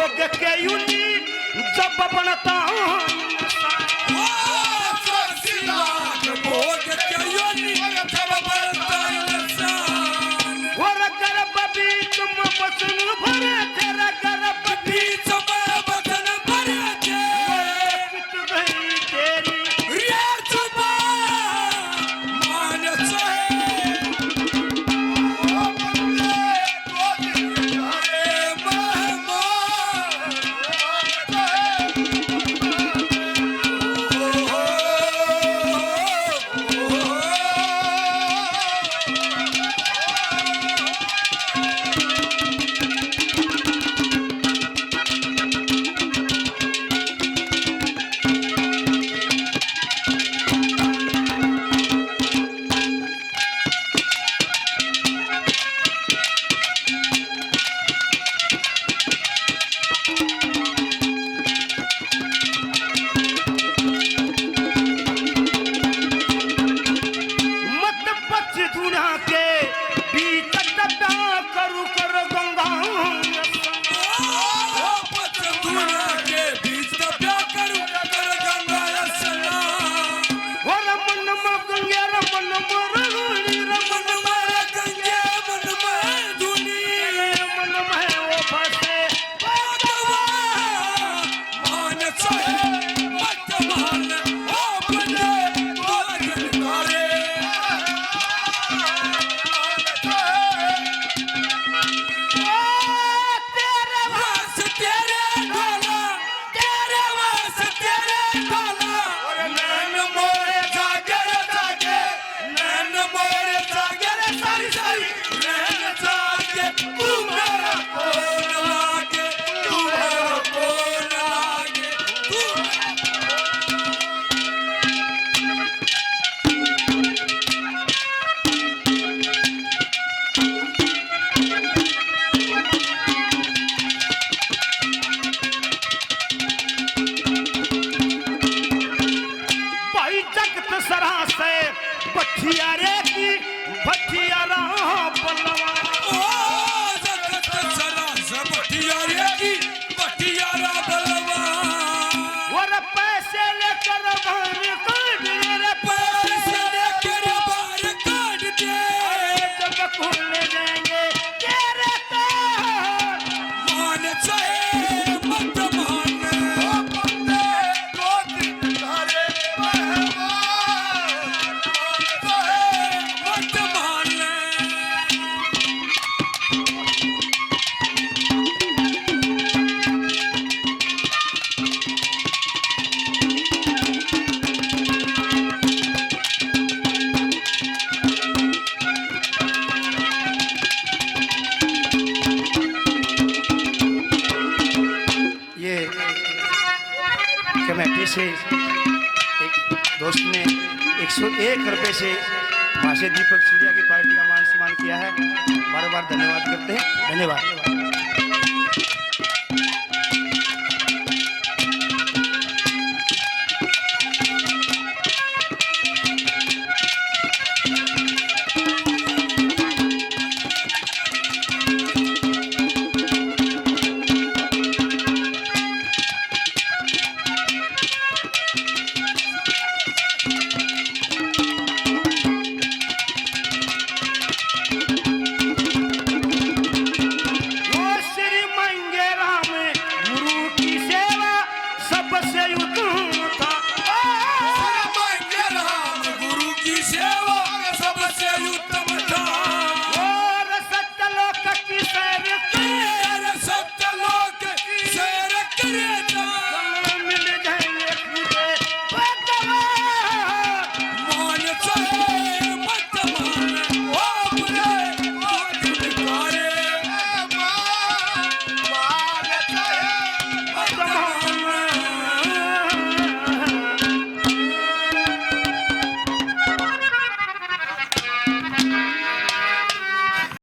भोग के यूनी जब बनता भोग के यूनी जब बनता और गर्भ भी तुम बचन भरे तेरा गर्भ भी तुम बचन भरे कुछ गई तेरी रे चुपा मानस भठियारे की भठियारा बलवा भठियारे की भठियारा बलवा और पैसे लेकर बाहर काट रे पैसे लेकर बाहर काट दे जब खुल जाएंगे तेरे तो मान चाहे मत मान बंदे दो दिन धारे मत मान ये कमेटी से एक दोस्त ने 101 रुपए से भाषे दीपक चिड़िया की पार्टी का मान सम्मान किया है। बार बार धन्यवाद करते हैं। धन्यवाद।